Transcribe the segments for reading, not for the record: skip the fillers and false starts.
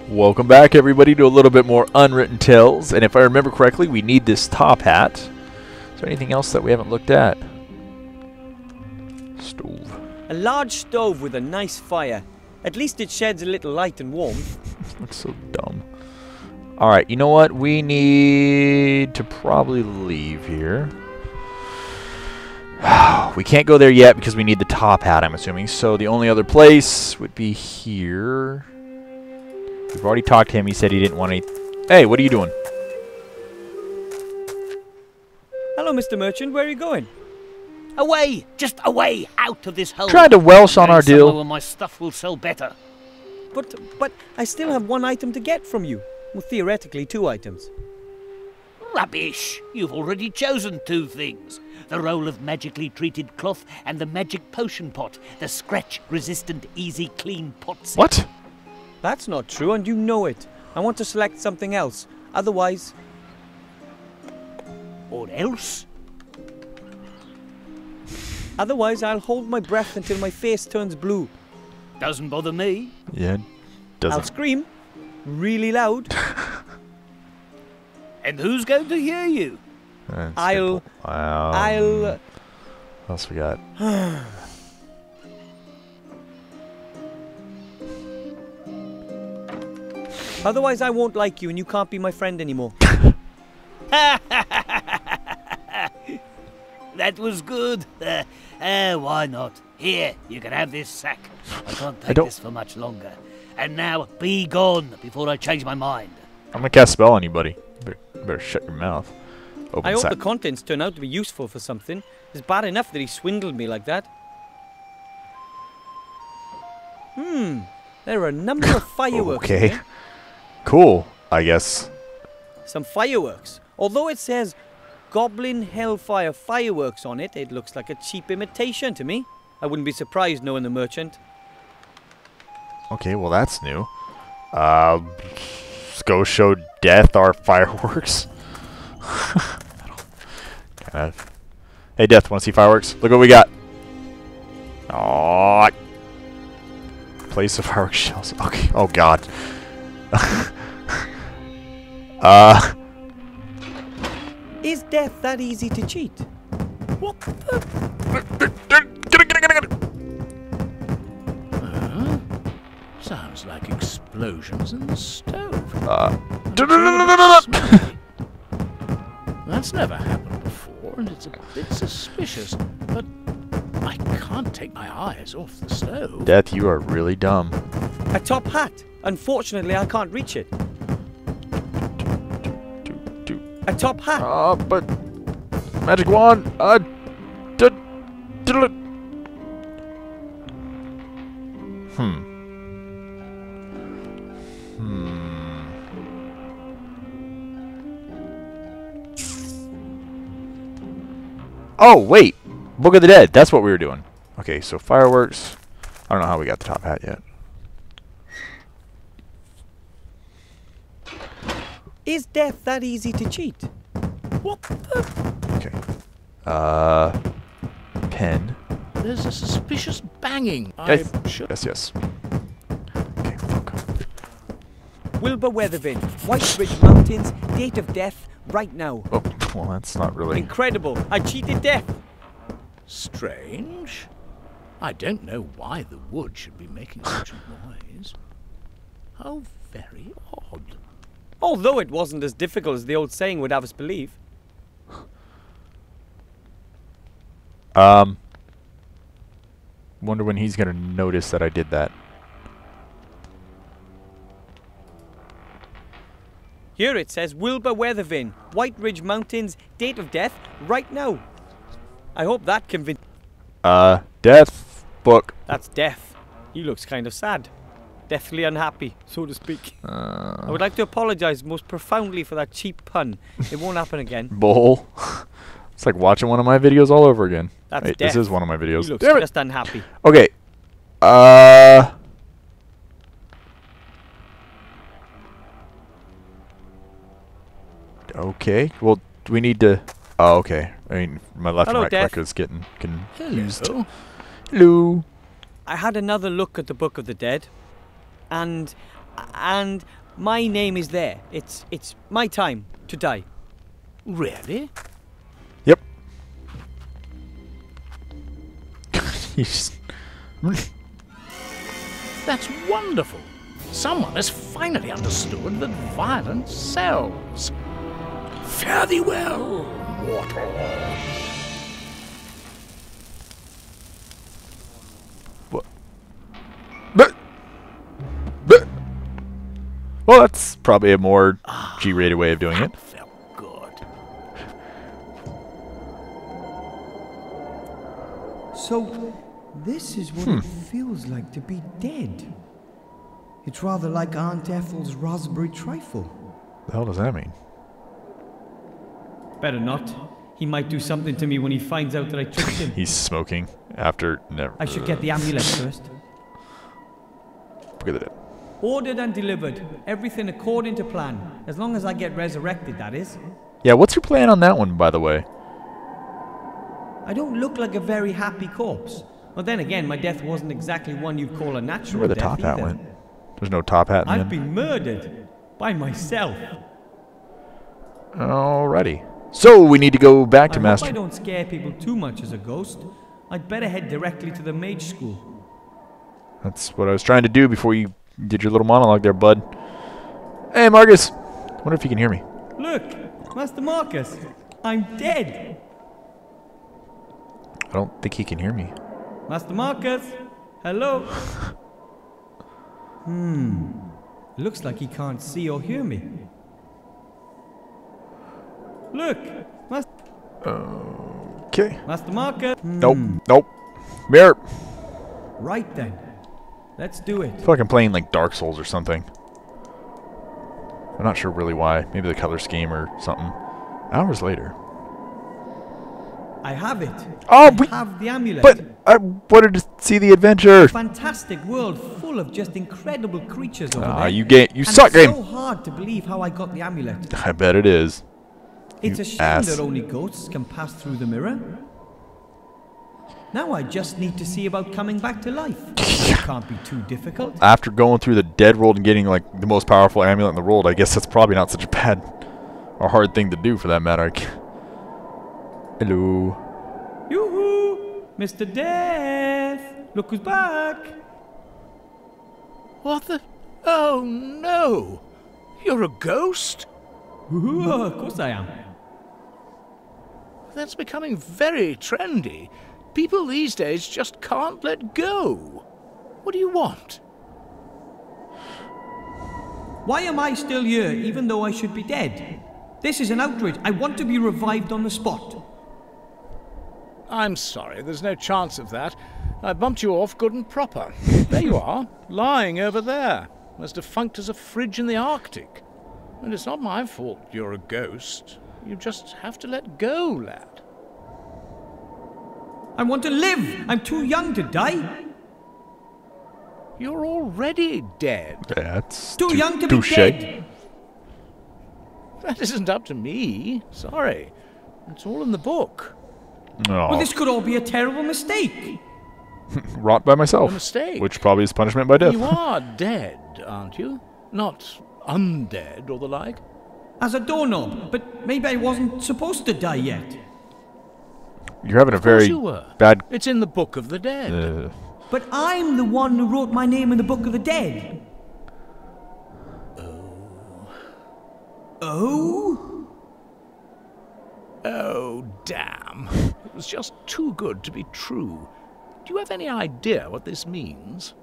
Welcome back, everybody, to a little bit more Unwritten Tales. And if I remember correctly, we need this top hat. Is there anything else that we haven't looked at? Stove. A large stove with a nice fire. At least it sheds a little light and warmth. Looks so dumb. Alright, you know what? We need to probably leave here. We can't go there yet because we need the top hat, I'm assuming. So the only other place would be here. We've already talked to him. He said he didn't want any... Hey, what are you doing? Hello, Mr. Merchant. Where are you going? Away! Just away! Out of this hole! Trying to Welsh on our deal. Where my stuff will sell better. But I still have one item to get from you. Well, theoretically, 2 items. Rubbish! You've already chosen 2 things. The roll of magically treated cloth and the magic potion pot. The scratch-resistant, easy, clean pots. What? That's not true, and you know it. I want to select something else. Otherwise... Or else? Otherwise, I'll hold my breath until my face turns blue. Doesn't bother me. Yeah, doesn't. I'll scream. Really loud. And who's going to hear you? I'll... What else we got? Otherwise, I won't like you, and you can't be my friend anymore. That was good. Why not? Here, you can have this sack. I can't take this for much longer. And now, be gone before I change my mind. I'm gonna cast a spell on you, buddy. You better shut your mouth. Open I hope sack. the contents turn out to be useful for something. It's bad enough that he swindled me like that. There are a number of fireworks in Okay. here. Cool, I guess. Some fireworks. Although it says Goblin Hellfire Fireworks on it, it looks like a cheap imitation to me. I wouldn't be surprised knowing the merchant. Okay, well that's new. Let's go show Death our fireworks. Hey Death, wanna see fireworks? Look what we got. Aww. Place of fireworks shells. Okay, oh god. Is death that easy to cheat? What the? Sounds like explosions in the stove. That's never happened before, and it's a bit suspicious, but I can't take my eyes off the stove. Death, you are really dumb. A top hat. Unfortunately, I can't reach it. A top hat. But magic wand. Oh wait, Book of the Dead. That's what we were doing. Okay, so fireworks. I don't know how we got the top hat yet. Is death that easy to cheat? What the? Okay. Pen. There's a suspicious banging. Yes. I'm sure. Yes. Okay, fuck. Wilbur Weathervin, White Ridge Mountains, date of death, right now. Oh, well, that's not really... Incredible. I cheated death. Strange. I don't know why the wood should be making such a noise. How very odd. Although it wasn't as difficult as the old saying would have us believe. Wonder when he's gonna notice that I did that. Here it says Wilbur Weathervin, White Ridge Mountains, date of death, right now. I hope that convinced... Death book. That's death. He looks kind of sad. Deathly unhappy, so to speak. I would like to apologise most profoundly for that cheap pun. It won't happen again. Bull. It's like watching one of my videos all over again. That's Wait, death. this is one of my videos. He looks Damn it. just unhappy. Okay. Okay. Well, we need to... Oh, okay. I mean, my left and right clicker is getting confused. Hello. Hello. I had another look at the Book of the Dead, and And my name is there. It's my time to die. Really? Yep. He's... That's wonderful. Someone has finally understood that violence sells. Fare thee well, mortal. What? Well, that's probably a more G-rated way of doing it. Felt good. So, this is what it feels like to be dead. It's rather like Aunt Ethel's raspberry trifle. The hell does that mean? Better not. He might do something to me when he finds out that I tricked him. He's smoking after never. I should get the amulet first. Look at that. Ordered and delivered. Everything according to plan. As long as I get resurrected, that is. Yeah, what's your plan on that one, by the way? I don't look like a very happy corpse. Well, then again, my death wasn't exactly one you'd call a natural Where the death top hat either. went. There's no top hat in I've the end. been murdered. By myself. Alrighty. So, we need to go back to I Master... hope I don't scare people too much as a ghost. I'd better head directly to the mage school. That's what I was trying to do before you did your little monologue there, bud. Hey, Marcus. Wonder if you can hear me. Look, Master Marcus. I'm dead. I don't think he can hear me. Master Marcus. Hello. Looks like he can't see or hear me. Look, Okay. Master Marcus. Nope. Nope. Mirror. Right then. Let's do it. I feel like I'm playing like Dark Souls or something. I'm not sure really why. Maybe the color scheme or something. Hours later. I have it. Oh, I have the amulet. but I wanted to see the adventure. Fantastic world full of just incredible creatures over Ah, there. you And suck, it's game. so hard to believe how I got the amulet. I bet it is. It's You a shame ass. that only ghosts can pass through the mirror. Now I just need to see about coming back to life. It can't be too difficult. After going through the dead world and getting like the most powerful amulet in the world, I guess that's probably not such a bad or hard thing to do for that matter. Hello. Yoo-hoo! Mr. Death! Look who's back! What the? Oh no! You're a ghost? Ooh, of course I am. That's becoming very trendy. People these days just can't let go. What do you want? Why am I still here even though I should be dead? This is an outrage. I want to be revived on the spot. I'm sorry, there's no chance of that. I bumped you off good and proper. There you are, lying over there, as defunct as a fridge in the Arctic. And it's not my fault you're a ghost. You just have to let go, lad. I want to live! I'm too young to die! You're already dead. That's Too young to be touche. dead! That isn't up to me. Sorry. It's all in the book. Oh, Well, this could all be a terrible mistake. wrought by myself. A mistake. Which probably is punishment by death. You are dead, aren't you? Not undead or the like? As a doorknob, but maybe I wasn't supposed to die yet. You're having a Of course very you were. bad... It's in the Book of the Dead. But I'm the one who wrote my name in the Book of the Dead. Oh? Oh, damn. It was just too good to be true. Do you have any idea what this means?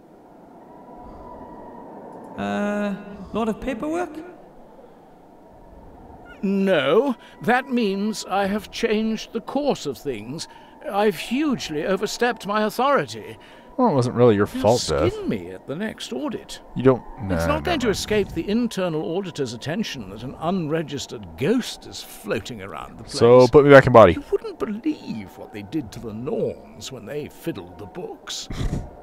Lot of paperwork? No, that means I have changed the course of things. I've hugely overstepped my authority. Well, it wasn't really your They'll fault, Death. skin me at the next audit. You don't... It's Nah, not going to never. escape the internal auditor's attention that an unregistered ghost is floating around the place. So, put me back in body. You wouldn't believe what they did to the Norns when they fiddled the books.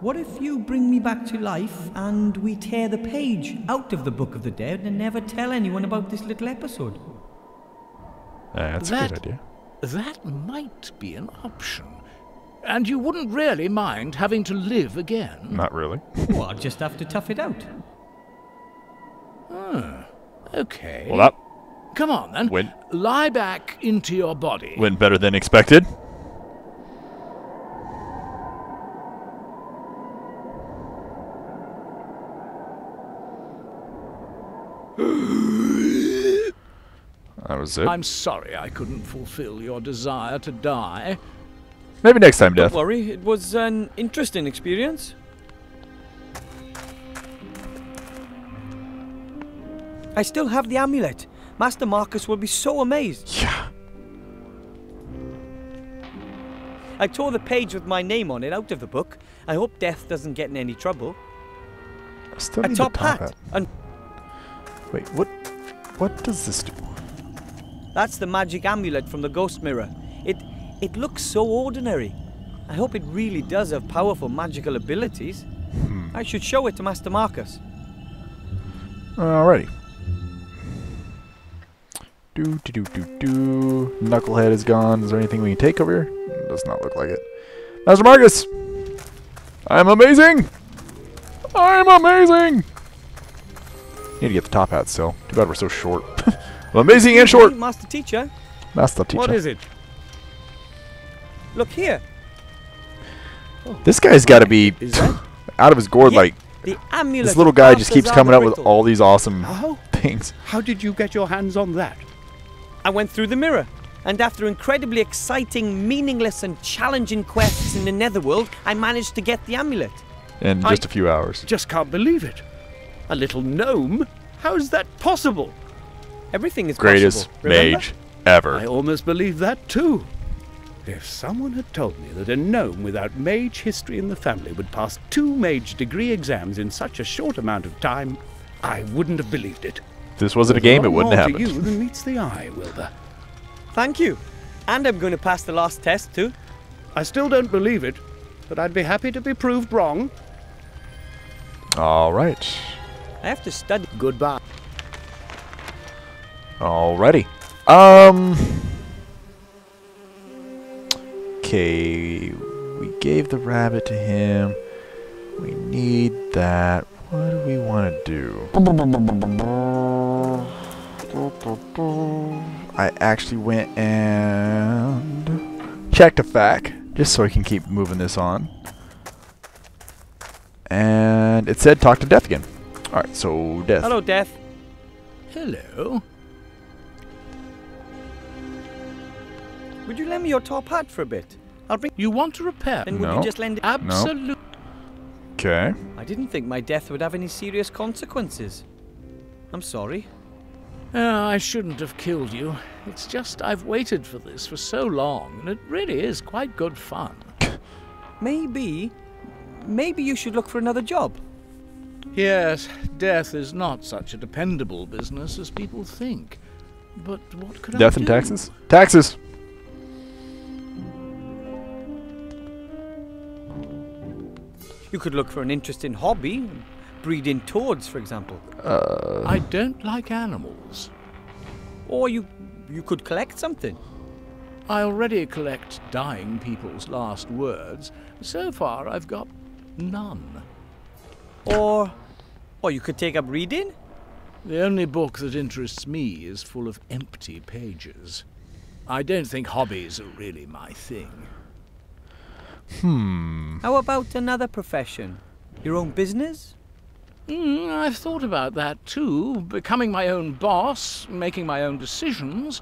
What if you bring me back to life and we tear the page out of the Book of the Dead and never tell anyone about this little episode? That's a good idea. That might be an option. And you wouldn't really mind having to live again. Not really. Well, I'll just have to tough it out. Oh, okay. Well, that Come on, then. went Lie back into your body. better than expected. That was it. I'm sorry I couldn't fulfill your desire to die. Maybe next time, Death. Don't worry, it was an interesting experience. I still have the amulet. Master Marcus will be so amazed. Yeah. I tore the page with my name on it out of the book. I hope Death doesn't get in any trouble. I still A need top the hat. And Wait, what does this do? that's the magic amulet from the ghost mirror. It looks so ordinary. I hope it really does have powerful magical abilities. I should show it to Master Marcus. Alrighty. Knucklehead is gone. Is there anything we can take over here? Does not look like it. Master Marcus! I'm amazing! I'm amazing! Need to get the top hat still. Too bad we're so short. Well, amazing and short! Master Teacher, Master teacher. What is it? look here. This guy's got to be Is that out of his gourd. Yeah. Like, the amulet? this little of guy just Arthur's keeps coming up with Arboretum. all these awesome How? things. How did you get your hands on that? I went through the mirror, and after incredibly exciting, meaningless, and challenging quests in the Netherworld, I managed to get the amulet. In just a few hours. Just can't believe it. A little gnome? How is that possible? Everything is Greatest possible. Remember? mage ever. I almost believe that too. If someone had told me that a gnome without mage history in the family would pass 2 mage degree exams in such a short amount of time, I wouldn't have believed it. If this wasn't a game, it wouldn't have More to happened. you than meets the eye, Wilbur. Thank you. And I'm going to pass the last test too. I still don't believe it, but I'd be happy to be proved wrong. Alright. I have to study. Goodbye. Alrighty. Okay, we gave the rabbit to him. We need that. What do we want to do? I actually went and checked a fact, just so I can keep moving this on. And it said talk to Death again. Alright, so Death. Hello, Death. Hello. Would you lend me your top hat for a bit? I'll bring. You want to repair? Then would No. you just lend it? Absolutely. Okay. I didn't think my death would have any serious consequences. I'm sorry. I shouldn't have killed you. It's just I've waited for this for so long, and it really is quite good fun. Maybe you should look for another job. Yes, death is not such a dependable business as people think. But what could I do? Death and taxes? Taxes! You could look for an interesting hobby, breeding toads, for example. I don't like animals. Or you could collect something. I already collect dying people's last words. So far, I've got none. Or you could take up reading. The only book that interests me is full of empty pages. I don't think hobbies are really my thing. How about another profession? Your own business? I've thought about that too. Becoming my own boss, making my own decisions.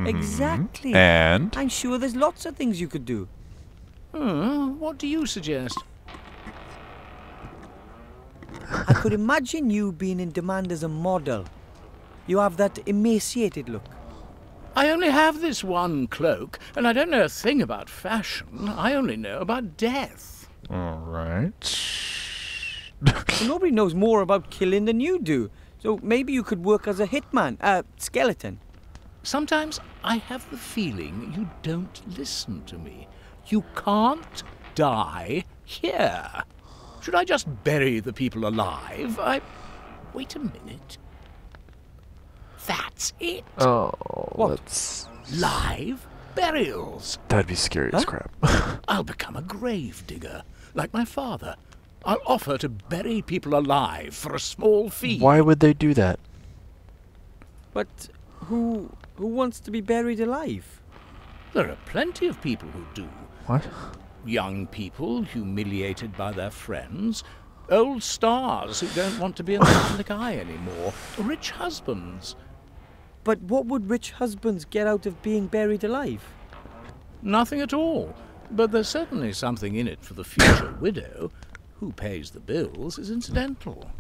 Exactly. And? I'm sure there's lots of things you could do. What do you suggest? I could imagine you being in demand as a model. You have that emaciated look. I only have this one cloak, and I don't know a thing about fashion. I only know about death. Alright. Well, nobody knows more about killing than you do. So maybe you could work as a hitman, skeleton. Sometimes I have the feeling you don't listen to me. You can't die here. Should I just bury the people alive? Wait a minute. That's it. Oh, What? let's... Live burials. That'd be scary as crap. I'll become a grave digger, like my father. I'll offer to bury people alive for a small fee. Why would they do that? But who wants to be buried alive? There are plenty of people who do. What? Young people humiliated by their friends, old stars who don't want to be in the public eye anymore, rich husbands. But what would rich husbands get out of being buried alive? Nothing at all. But there's certainly something in it for the future widow. Who pays the bills is incidental.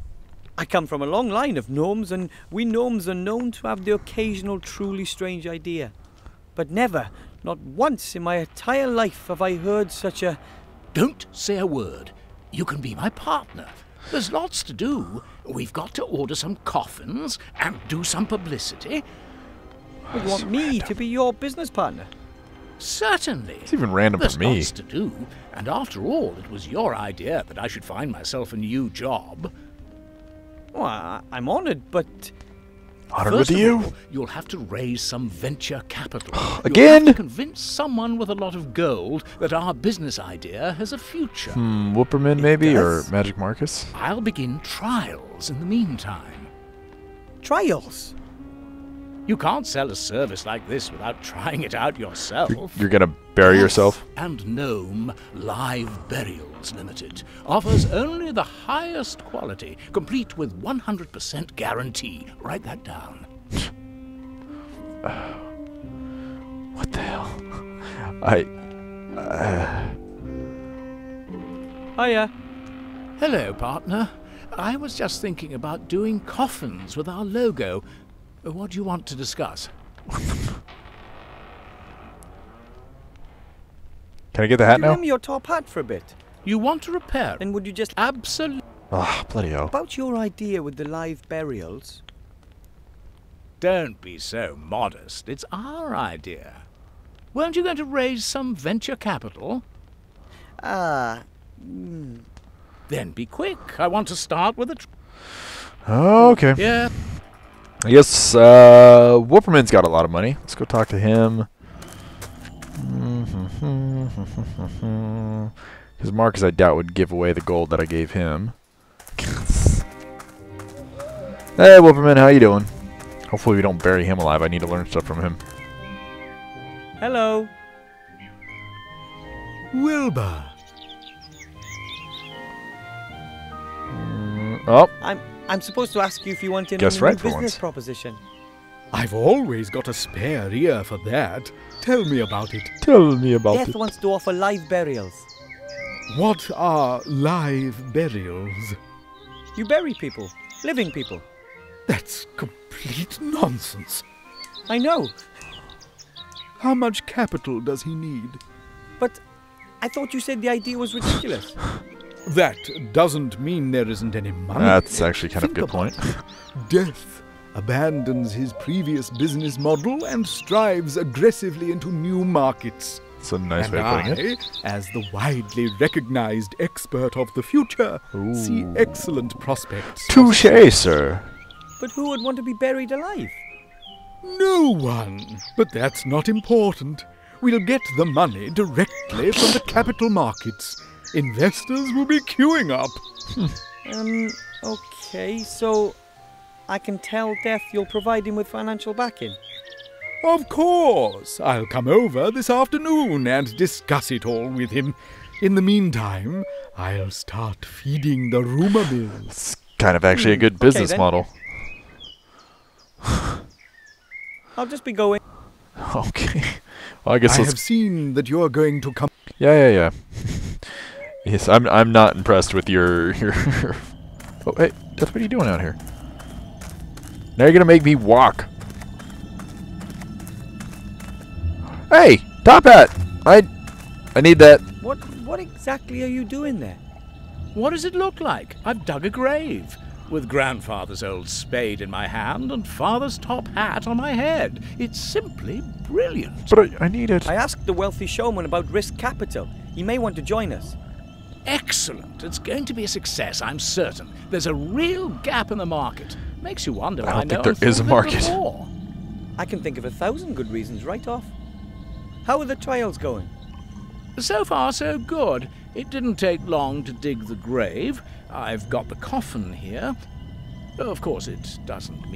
I come from a long line of gnomes, and we gnomes are known to have the occasional truly strange idea. But never, not once in my entire life have I heard such a... Don't say a word. You can be my partner. There's lots to do. We've got to order some coffins and do some publicity. Would you want me to be your business partner? Certainly. It's even random There's for me. lots to do, and after all, it was your idea that I should find myself a new job. Well, I'm honoured, but... Honored First with of you. all, you'll have to raise some venture capital. Again? You'll have to convince someone with a lot of gold that our business idea has a future. Whooperman maybe, or does. Magic Marcus? I'll begin trials in the meantime. Trials? You can't sell a service like this without trying it out yourself. You're gonna bury Elf yourself? And Gnome Live Burials Limited offers only the highest quality, complete with 100% guarantee. Write that down. What the hell? Hiya. Hello, partner. I was just thinking about doing coffins with our logo. What do you want to discuss? Can I get the hat Do you now? remember your top hat for a bit? You want to repair it? Then would you just... Absolutely. Ah, bloody hell. About your idea with the live burials... Don't be so modest. It's our idea. Weren't you going to raise some venture capital? Then be quick. I want to start with a... Okay. Yeah. I guess Whooperman's got a lot of money. Let's go talk to him. Because Marcus, I doubt, would give away the gold that I gave him. Hey, Whooperman, how you doing? Hopefully we don't bury him alive. I need to learn stuff from him. Hello. Wilbur. Oh, I'm supposed to ask you if you want in Guess on a right new for business once. proposition. I've always got a spare ear for that. Tell me about it. tell me about Death it. wants to offer live burials. What are live burials? You bury people, living people. That's complete nonsense. I know, How much capital does he need? but I thought you said the idea was ridiculous. That doesn't mean there isn't any money. That's actually kind of a Think good point. about it. Death abandons his previous business model and strives aggressively into new markets. It's a nice And way of putting it. as the widely recognized expert of the future, see Ooh. excellent prospects. Touché, sir. But who would want to be buried alive? No one. But that's not important. We'll get the money directly from the capital markets. Investors will be queuing up. Okay, so I can tell Death you'll provide him with financial backing. Of course. I'll come over this afternoon and discuss it all with him. In the meantime, I'll start feeding the rumor mill. It's kind of actually a good business then. model. I'll just be going. Okay. Well, I guess I let's... have seen that you're going to come. Yeah. Yes, I'm not impressed with your... Oh, hey, Death, what are you doing out here? Now you're gonna make me walk. Hey, top hat! I need that. What exactly are you doing there? What does it look like? I've dug a grave, with grandfather's old spade in my hand and father's top hat on my head. It's simply brilliant. But I need it. I asked the wealthy showman about risk capital. He may want to join us. Excellent. It's going to be a success, I'm certain. There's a real gap in the market. Makes you wonder I why don't no think one there is thought a of it market. before. I can think of 1,000 good reasons right off. How are the trials going? So far, so good. It didn't take long to dig the grave. I've got the coffin here. Of course, it doesn't mean